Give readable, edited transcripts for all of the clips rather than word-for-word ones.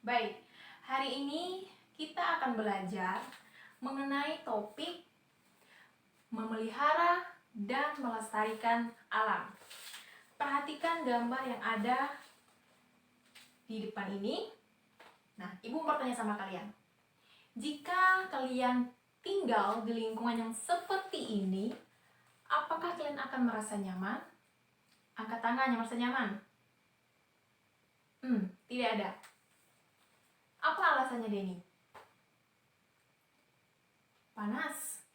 Baik, hari ini kita akan belajar mengenai topik memelihara dan melestarikan alam. Perhatikan gambar yang ada di depan ini. Nah, Ibu mau bertanya sama kalian. Jika kalian tinggal di lingkungan yang seperti ini, apakah kalian akan merasa nyaman? Angkat tangan yang merasa nyaman. Tidak ada. Apa alasannya, Denny? Panas.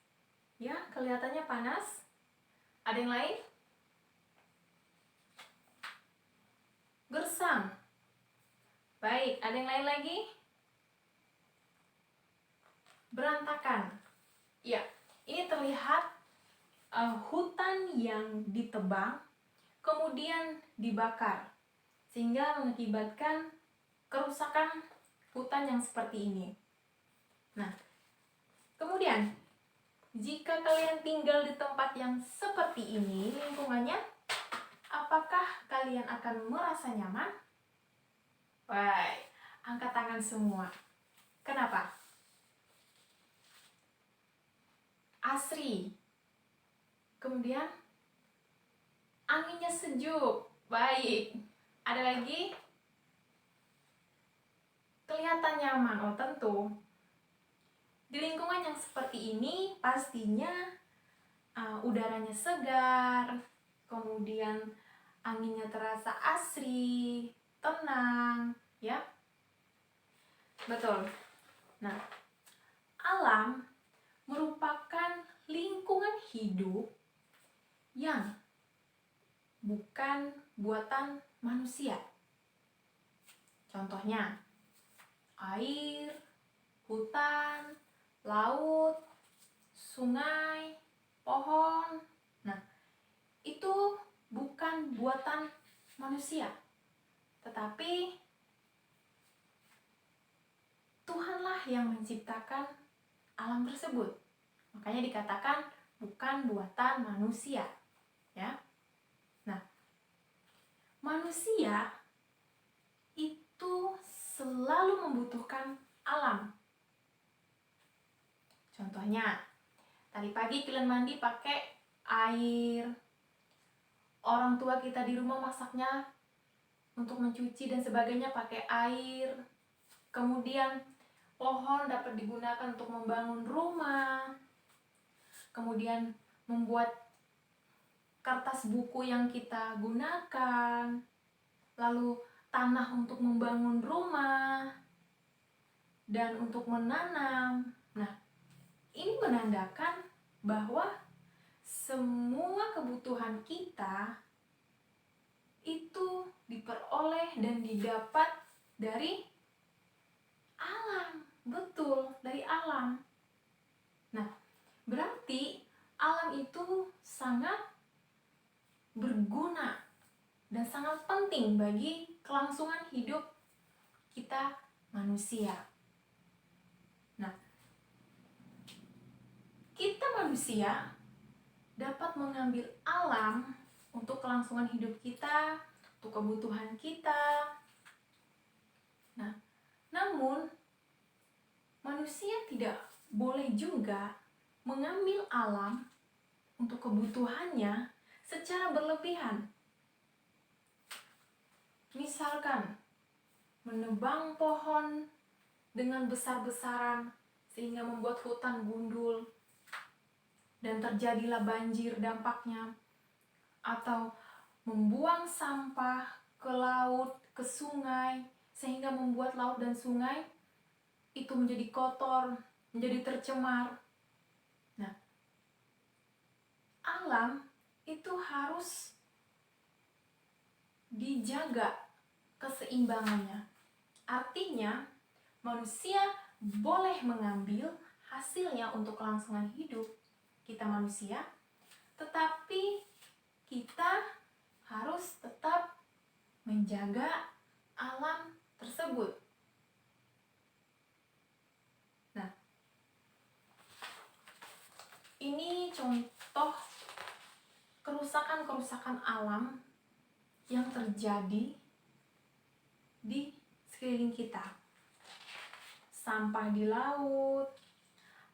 Ya, kelihatannya panas. Ada yang lain? Gersang. Baik, ada yang lain lagi? Berantakan. Ya, ini terlihat hutan yang ditebang, kemudian dibakar, sehingga mengakibatkan kerusakan hutan yang seperti ini. Nah, kemudian jika kalian tinggal di tempat yang seperti ini, lingkungannya, apakah kalian akan merasa nyaman? Baik, angkat tangan semua. Kenapa? Asri. Kemudian anginnya sejuk. Baik. Ada lagi? Kelihatan nyaman. Oh, tentu. Di lingkungan yang seperti ini pastinya udaranya segar, kemudian anginnya terasa asri, tenang, ya. Betul. Nah, alam merupakan lingkungan hidup yang bukan buatan manusia. Contohnya, air, hutan, laut, sungai, pohon. Nah, itu bukan buatan manusia, tetapi Tuhanlah yang menciptakan alam tersebut. Makanya dikatakan bukan buatan manusia, ya. Nah, manusia itu selalu membutuhkan alam. Contohnya, tadi pagi kalian mandi pakai air. Orang tua kita di rumah masaknya untuk mencuci dan sebagainya pakai air. Kemudian pohon dapat digunakan untuk membangun rumah. Kemudian membuat kertas buku yang kita gunakan. Lalu tanah untuk membangun rumah dan untuk menanam. Nah, ini menandakan bahwa semua kebutuhan kita itu diperoleh dan didapat dari alam. Betul, dari alam. Nah, berarti alam itu sangat berguna dan sangat penting bagi kelangsungan hidup kita manusia. Nah, kita manusia dapat mengambil alam untuk kelangsungan hidup kita, untuk kebutuhan kita. Nah, namun manusia tidak boleh juga mengambil alam untuk kebutuhannya secara berlebihan. Misalkan menebang pohon dengan besar-besaran sehingga membuat hutan gundul dan terjadilah banjir dampaknya, atau membuang sampah ke laut, ke sungai sehingga membuat laut dan sungai itu menjadi kotor, menjadi tercemar. Nah, alam itu harus dijaga keseimbangannya. Artinya, manusia boleh mengambil hasilnya untuk kelangsungan hidup kita manusia, tetapi kita harus tetap menjaga alam tersebut. Nah, ini contoh kerusakan-kerusakan alam yang terjadi di sekeliling kita. sampah di laut,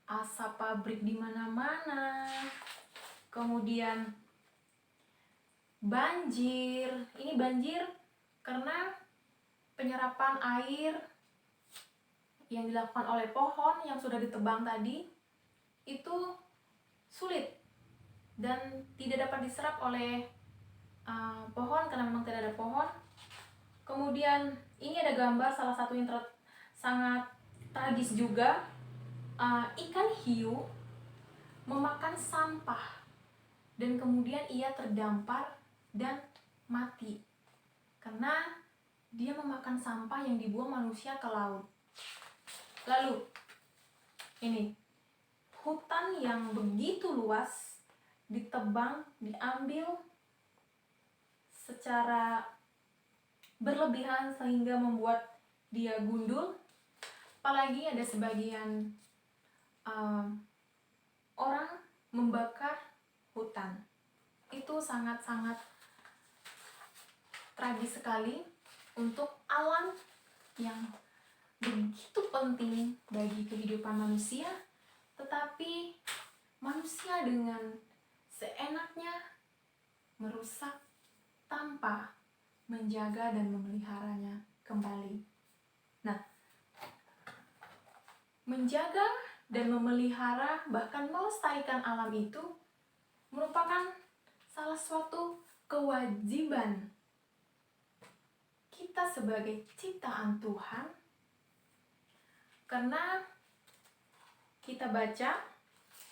asap pabrik di mana-mana, kemudian banjir. Ini banjir karena penyerapan air yang dilakukan oleh pohon yang sudah ditebang tadi itu sulit dan tidak dapat diserap oleh pohon karena memang tidak ada pohon. Kemudian ini ada gambar salah satu yang sangat tragis juga, ikan hiu memakan sampah dan kemudian ia terdampar dan mati karena dia memakan sampah yang dibuang manusia ke laut. Lalu ini hutan yang begitu luas ditebang, diambil secara berlebihan sehingga membuat dia gundul. Apalagi ada sebagian orang membakar hutan. Itu sangat-sangat tragis sekali untuk alam yang begitu penting bagi kehidupan manusia, tetapi manusia dengan seenaknya merusak tanpa menjaga dan memeliharanya kembali. Nah, menjaga dan memelihara bahkan melestarikan alam itu merupakan salah suatu kewajiban kita sebagai ciptaan Tuhan, karena kita baca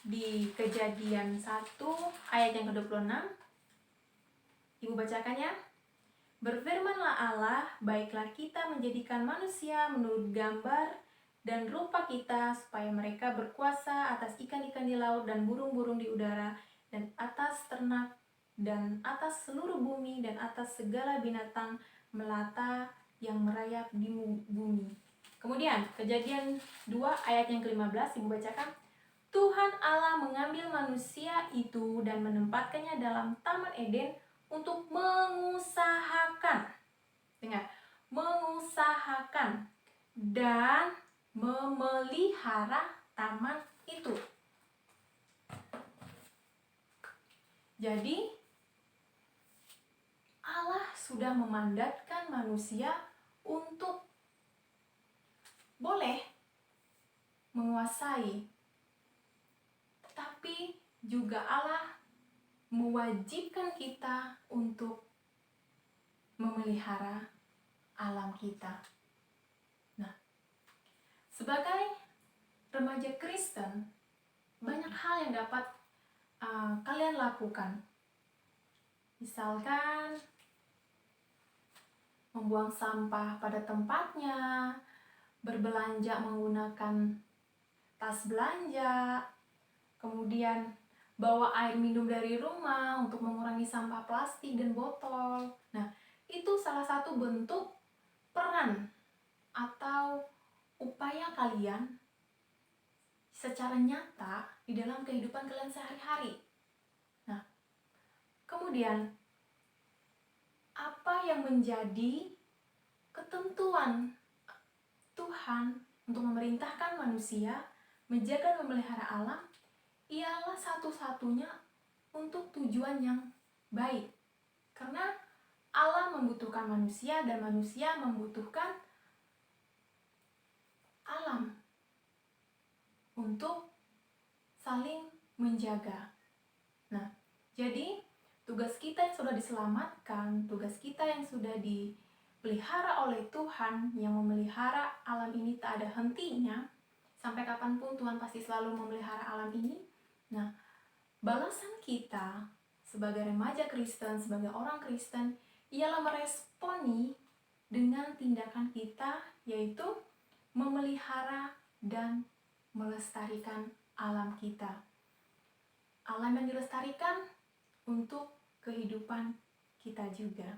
di Kejadian 1 ayat yang ke-26. Ibu bacakannya. Berfirmanlah Allah, baiklah kita menjadikan manusia menurut gambar dan rupa kita, supaya mereka berkuasa atas ikan-ikan di laut dan burung-burung di udara, dan atas ternak, dan atas seluruh bumi, dan atas segala binatang melata yang merayap di bumi. Kemudian Kejadian 2 ayat yang ke-15, Ibu bacakan. Tuhan Allah mengambil manusia itu dan menempatkannya dalam Taman Eden untuk mengusahakan, dengar, mengusahakan dan memelihara taman itu. Jadi Allah sudah memandatkan manusia untuk boleh menguasai, tetapi juga Allah mewajibkan kita untuk memelihara alam kita. Nah, sebagai remaja Kristen, banyak hal yang dapat kalian lakukan. Misalkan membuang sampah pada tempatnya, berbelanja menggunakan tas belanja, kemudian bawa air minum dari rumah untuk mengurangi sampah plastik dan botol. Nah, itu salah satu bentuk peran atau upaya kalian secara nyata di dalam kehidupan kalian sehari-hari. Nah, kemudian apa yang menjadi ketentuan Tuhan untuk memerintahkan manusia menjaga dan memelihara alam ialah satu-satunya untuk tujuan yang baik. Karena Allah membutuhkan manusia dan manusia membutuhkan alam untuk saling menjaga. Nah, jadi tugas kita yang sudah diselamatkan, tugas kita yang sudah dipelihara oleh Tuhan, yang memelihara alam ini tak ada hentinya, sampai kapanpun Tuhan pasti selalu memelihara alam ini. Nah, balasan kita sebagai remaja Kristen, sebagai orang Kristen, ialah meresponi dengan tindakan kita, yaitu memelihara dan melestarikan alam kita. Alam yang dilestarikan untuk kehidupan kita juga.